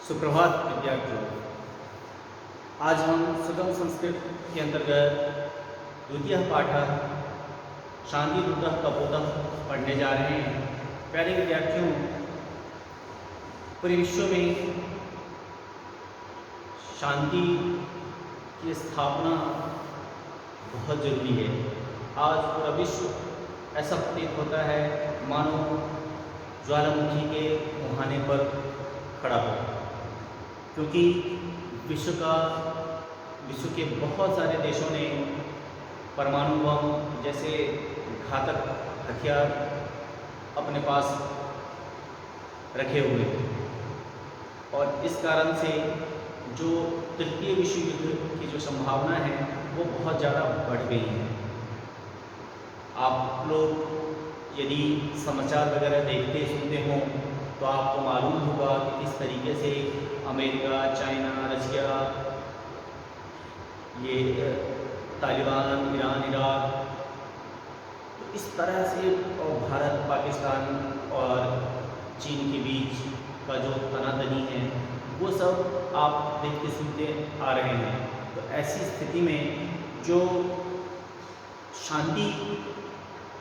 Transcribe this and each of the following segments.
सुप्रभात विद्यार्थियों। आज हम सुगम संस्कृत के अंतर्गत द्वितीय पाठ शांति दूतः कपोतः पढ़ने जा रहे हैं। प्यारे विद्यार्थियों, पूरे विश्व में शांति की स्थापना बहुत जरूरी है। आज पूरा विश्व ऐसा प्रतीत होता है मानो ज्वालामुखी के मुहाने पर खड़ा हो, क्योंकि विश्व के बहुत सारे देशों ने परमाणु बम जैसे घातक हथियार अपने पास रखे हुए हैं और इस कारण से जो तृतीय विश्व युद्ध की जो संभावना है वो बहुत ज़्यादा बढ़ गई है। आप लोग यदि समाचार वगैरह देखते सुनते हों तो आपको मालूम होगा कि किस तरीके से अमेरिका, चाइना, रशिया, ये तालिबान, ईरान, इराक, तो इस तरह से और भारत, पाकिस्तान और चीन के बीच का जो तनातनी है वो सब आप देखते सुनते आ रहे हैं। तो ऐसी स्थिति में जो शांति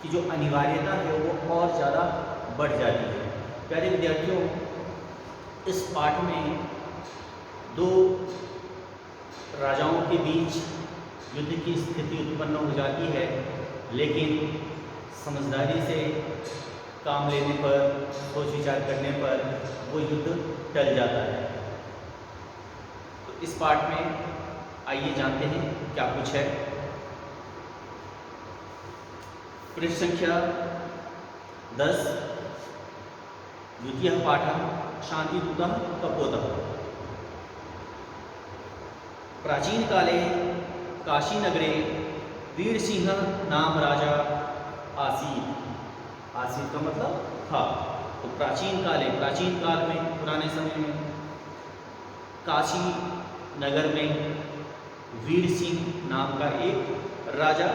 की जो अनिवार्यता है वो और ज़्यादा बढ़ जाती है। प्यारे विद्यार्थियों, इस पाठ में दो राजाओं के बीच युद्ध की स्थिति उत्पन्न हो जाती है, लेकिन समझदारी से काम लेने पर, सोच विचार करने पर वो युद्ध टल जाता है। तो इस पाठ में आइए जानते हैं क्या कुछ है। पृष्ठ संख्या 10, द्वितीय पाठ शांति दूतः कपोतः। प्राचीन काले काशी नगरे वीरसिंह नाम राजा आसीत्। आसीत् का मतलब था। तो प्राचीन काल में, पुराने समय में काशी नगर में वीरसिंह नाम का एक राजा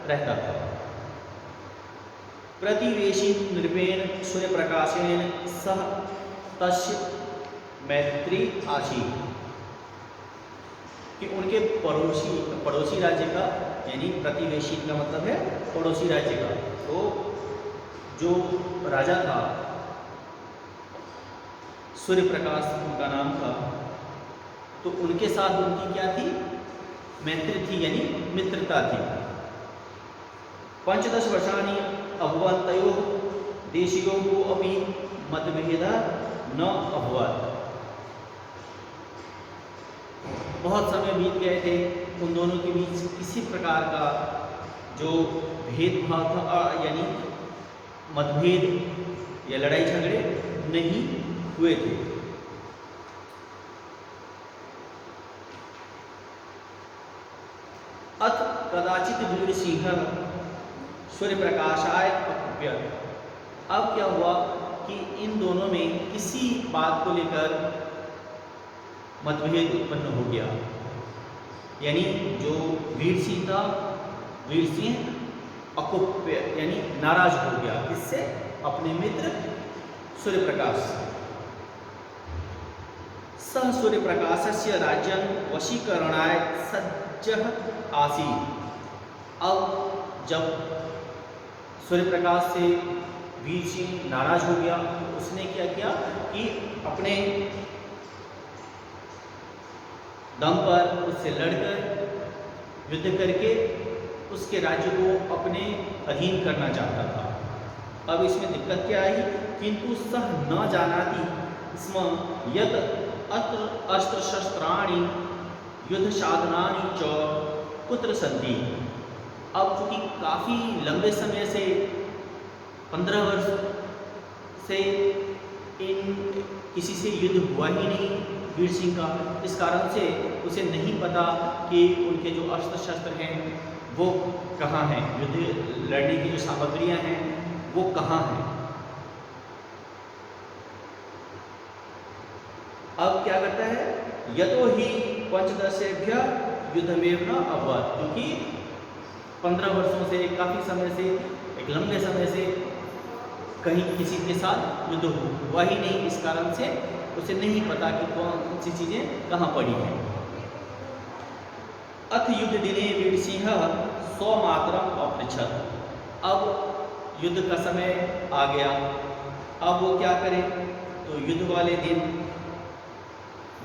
रहता था। प्रतिवेशी नृपेण सूर्य प्रकाशेन सह तस्य मैत्री आसीत्, कि उनके पड़ोसी राज्य का, यानी प्रतिवेशी का मतलब है पड़ोसी राज्य का, तो जो राजा था सूर्य प्रकाश उनका नाम था, तो उनके साथ उनकी क्या थी? मैत्री थी, यानी मित्रता थी। 15 वर्षाणि अभवन् तयोः देशयोः अपि मतभेदः न अभवत्। बहुत समय बीत गए थे, उन दोनों के बीच किसी प्रकार का जो भेदभाव था, यानी मतभेद या लड़ाई झगड़े नहीं हुए थे। अथ कदाचित वीरसिंह सूर्य प्रकाशाय अकुप्यत्। अब क्या हुआ कि इन दोनों में किसी बात को लेकर मतभेद उत्पन्न हो गया, यानी जो वीरसिंह था, वीरसिंह अकुप्य यानी नाराज हो गया। किससे? अपने मित्र सूर्य प्रकाश से। सह सूर्य प्रकाशस्य राज्यं वशीकरणाय सज्जः आसीत्। अब जब सूर्य प्रकाश से वीरसिंह नाराज हो गया, उसने क्या किया कि अपने दम पर उससे लड़कर युद्ध करके उसके राज्य को अपने अधीन करना चाहता था। अब इसमें दिक्कत क्या आई? किंतु सह न जानाति स्म यत् अत्र अस्त्र शस्त्राणि युद्ध साधनानि च कुत्र सन्ति। अब चूंकि काफ़ी लंबे समय से 15 वर्ष से किसी से युद्ध हुआ ही नहीं वीरसिंह का, इस कारण से उसे नहीं पता कि उनके जो अस्त्र शस्त्र हैं वो कहाँ हैं, युद्ध लड़ने की जो सामग्रियाँ हैं वो कहाँ हैं। अब क्या करता है? यतो ही 15 युद्धमेव न अभवत्, क्योंकि 15 वर्षों से, काफ़ी समय से, एक लंबे समय से कहीं किसी के साथ युद्ध हुआ ही नहीं, इस कारण से उसे नहीं पता कि कौन सी चीज़ें कहाँ पड़ी हैं। अथ युद्ध दिने वीरसिंह स्वमातरम अपृच्छत। अब युद्ध का समय आ गया, अब वो क्या करे? तो युद्ध वाले दिन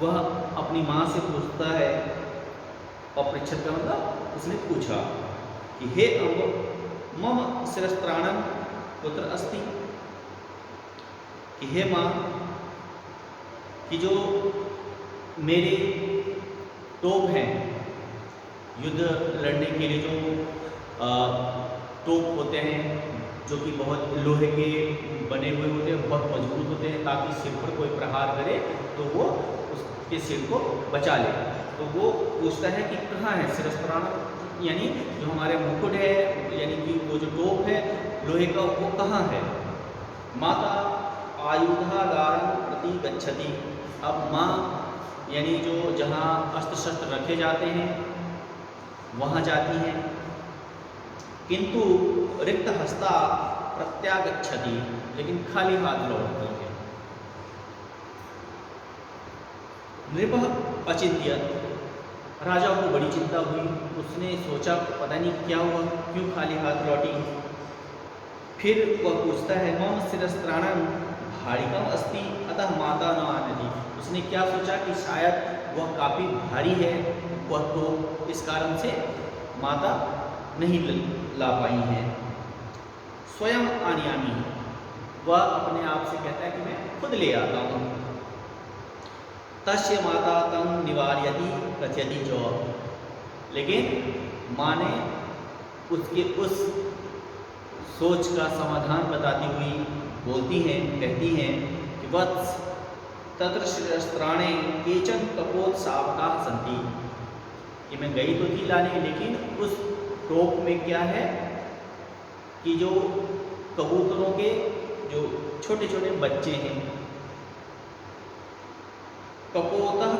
वह अपनी माँ से पूछता है, अपृच्छत का मतलब उसने पूछा कि हे अम्ब मम शिरस्त्राणम पुत्र अस्ति, कि हे माँ कि जो मेरे तोप हैं, युद्ध लड़ने के लिए जो तोप होते हैं जो कि बहुत लोहे के बने हुए होते हैं, बहुत मजबूत होते हैं, ताकि सिर पर कोई प्रहार करे तो वो उसके सिर को बचा ले। तो वो पूछता है कि कहाँ है शिरस्त्राण, यानी जो हमारे मुकुट है, यानी कि वो जो टोप है लोहे का, वो कहाँ है? माता आयुधागारं प्रति गच्छति। अब माँ यानी जो जहाँ अस्त्र शस्त्र रखे जाते हैं वहाँ जाती हैं, किंतु रिक्त हस्ता प्रत्यागच्छति, लेकिन खाली हाथ लौटती है। नृप अचिंत्यत, राजा को बड़ी चिंता हुई, उसने सोचा पता नहीं क्या हुआ, क्यों खाली हाथ लौटी। फिर वह पूछता है मम शिरस्त्राणं भारिकम अस्ति अतः माता न आनति। उसने क्या सोचा कि शायद वह काफ़ी भारी है वह, तो इस कारण से माता नहीं ला पाई हैं। स्वयं आनियामी, वह अपने आप से कहता है कि मैं खुद ले आता हूँ। तस्य माता तं निवारयति कथयति च, लेकिन माँ ने उसके उस सोच का समाधान बताती हुई बोलती हैं, कहती हैं कि वत्स तत्र शिरस्त्राणे केचन कपोत्सावकाः सन्ति, कि मैं गई तो थी लाने, लेकिन उस टोप में क्या है कि जो कबूतरों के जो छोटे छोटे बच्चे हैं, कपोतः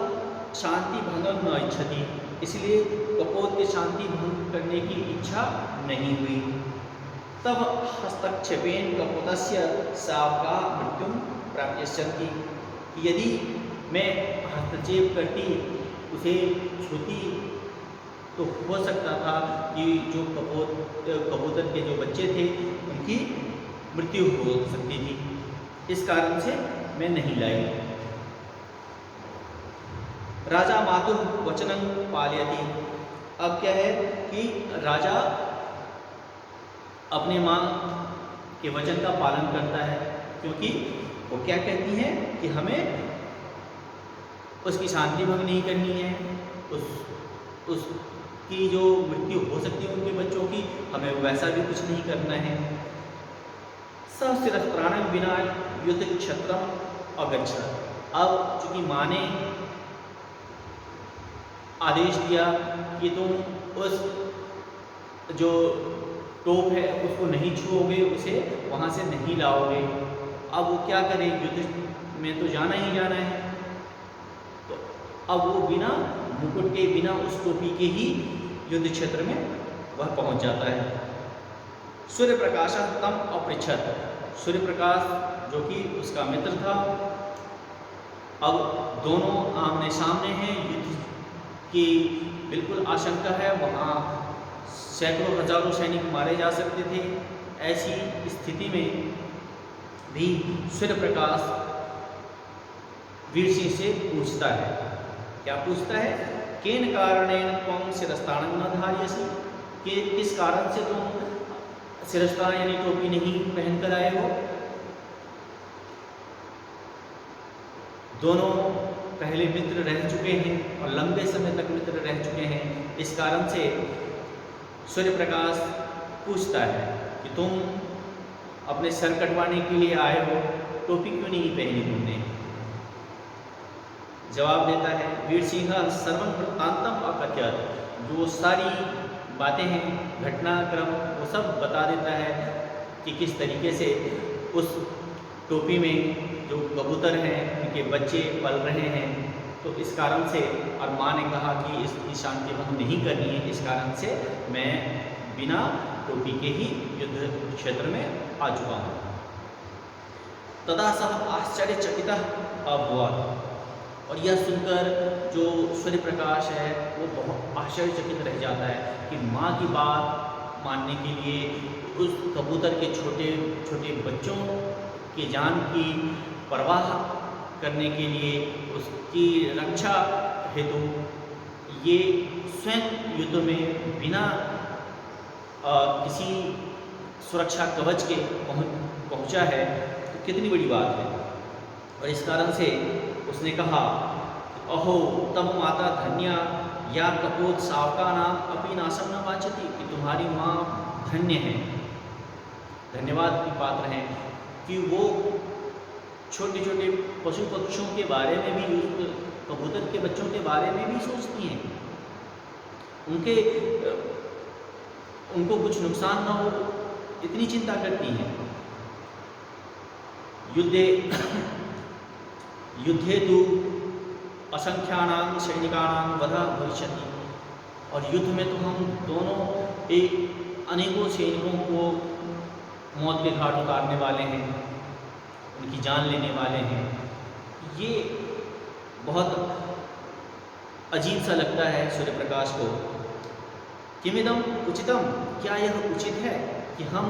शांति भंगम न इच्छति, इसलिए कपोत के शांति भंग करने की इच्छा नहीं हुई। तब हस्तक्षेपेन कपोतस्य शावकाः मृत्युं प्राप्स्यन्ति, यदि मैं हस्तक्षेप करती, उसे छूती, तो हो सकता था कि जो कबूतर के जो बच्चे थे उनकी मृत्यु हो सकती थी, इस कारण से मैं नहीं लाई। राजा मातुः वचनं पालयति, अब क्या है कि राजा अपने माँ के वचन का पालन करता है, क्योंकि वो क्या कहती हैं कि हमें उसकी शांति भंग नहीं करनी है, उसकी जो मृत्यु हो सकती है उनके बच्चों की, हमें वैसा भी कुछ नहीं करना है। स शिरस्त्राणं विना युद्ध क्षेत्रम अगच्छत्। अब चूंकि माँ ने आदेश दिया कि तुम उस जो टोप है उसको नहीं छुओगे, उसे वहाँ से नहीं लाओगे। अब वो क्या करे, युद्ध में तो जाना ही जाना है, तो अब वो बिना मुकुट के, बिना उस टोपी के ही युद्ध क्षेत्र में वह पहुँच जाता है। सूर्य प्रकाश तम अपृच्छत, सूर्य प्रकाश जो कि उसका मित्र था, अब दोनों आमने सामने हैं, युद्ध की बिल्कुल आशंका है, वहाँ सैकड़ों हजारों सैनिक मारे जा सकते थे। ऐसी स्थिति में भी सूर्य प्रकाश वीर सिंह से पूछता है, क्या पूछता है? केन कारणेन त्वं शिरस्त्राणं न धारयसि, कि किस कारण से तुम शिरस्त्राण यानी टोपी नहीं पहन कर आए हो? दोनों पहले मित्र रह चुके हैं और लंबे समय तक मित्र रह चुके हैं, इस कारण से सूर्य प्रकाश पूछता है कि तुम अपने सर कटवाने के लिए आए हो, टोपी क्यों नहीं पहनी तुमने? जवाब देता है वीर सिंह सर्वं वृत्तांतम अकथयत, जो सारी बातें हैं, घटनाक्रम, वो सब बता देता है कि किस तरीके से उस टोपी में जो कबूतर हैं उनके बच्चे पल रहे हैं, तो इस कारण से, और माँ ने कहा कि इसकी शांति भंग नहीं करनी है, इस कारण से मैं बिना टोपी के ही युद्ध क्षेत्र में आ चुका हूँ। तदा सह आश्चर्यचकितः अभवत्। और यह सुनकर जो सूर्य प्रकाश है वो बहुत आश्चर्यचकित रह जाता है कि माँ की बात मानने के लिए उस कबूतर के छोटे छोटे बच्चों की जान की परवाह करने के लिए, उसकी रक्षा हेतु ये स्वयं युद्ध में बिना किसी सुरक्षा कवच के पहुंचा है, तो कितनी बड़ी बात है। और इस कारण से उसने कहा, अहो तम माता धन्या या कपोत सावका नाम अपनी नासम न वाचती, कि तुम्हारी माँ धन्य है, धन्यवाद की पात्र हैं कि वो छोटे छोटे पशु पक्षियों के बारे में भी, कबूतर के बच्चों के बारे में भी सोचती हैं, उनको कुछ नुकसान ना हो इतनी चिंता करती हैं। युद्धे तु असंख्यानां सैनिकानां वधा भविष्यति, और युद्ध में तो हम दोनों अनेकों सैनिकों को मौत के घाट उतारने वाले हैं, उनकी जान लेने वाले हैं। ये बहुत अजीब सा लगता है सूर्य प्रकाश को। किमिदम उचितम, क्या यह उचित है कि हम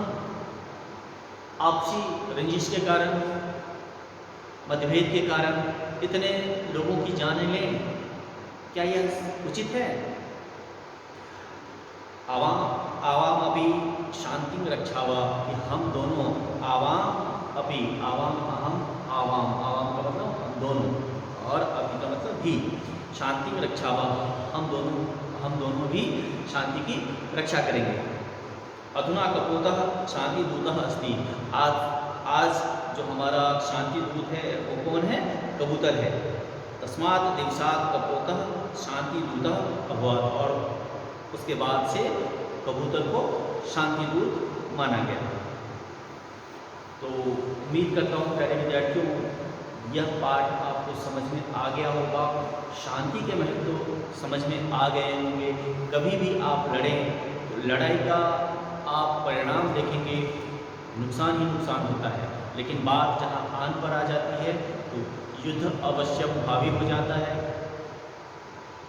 आपसी रंजिश के कारण, मतभेद के कारण इतने लोगों की जानें लें? क्या यह उचित है? आवाम अभी शांति में रक्षावा, कि हम दोनों आवाम अभी, आवाम अहम, आवाम का मतलब हम दोनों, और अभी का मतलब भी, शांति में रक्षावा, हम दोनों भी शांति की रक्षा करेंगे। अधुना कपोतः शांति दूतः अस्ति, आज जो हमारा शांति दूत है वो कौन है? कबूतर है। तस्मात् दिवसात् कपोतः शांति दूतः अभवत्, और उसके बाद से कबूतर को शांति दूत माना गया। तो उम्मीद करता हूँ प्यारे विद्यार्थियों, यह पाठ आपको समझ में आ गया होगा, शांति के महत्व समझ में आ गए होंगे। कभी भी आप लड़ें तो लड़ाई का आप परिणाम देखेंगे, नुकसान ही नुकसान होता है, लेकिन बात जहाँ आन पर आ जाती है तो युद्ध अवश्य भावी हो जाता है,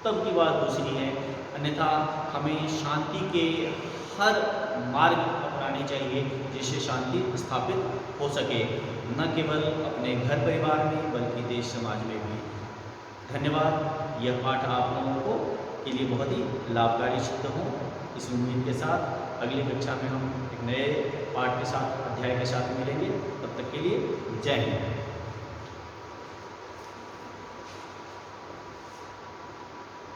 तब की बात दूसरी है। अन्यथा हमें शांति के हर मार्ग अपनाने चाहिए जिससे शांति स्थापित हो सके, न केवल अपने घर परिवार में बल्कि देश समाज में भी। धन्यवाद। यह पाठ आप लोगों को के लिए बहुत ही लाभकारी सिद्ध हो, इस उम्मीद के साथ अगली कक्षा में हम एक नए पाठ के साथ, अध्याय के साथ मिलेंगे। तब तक के लिए जय हिंद।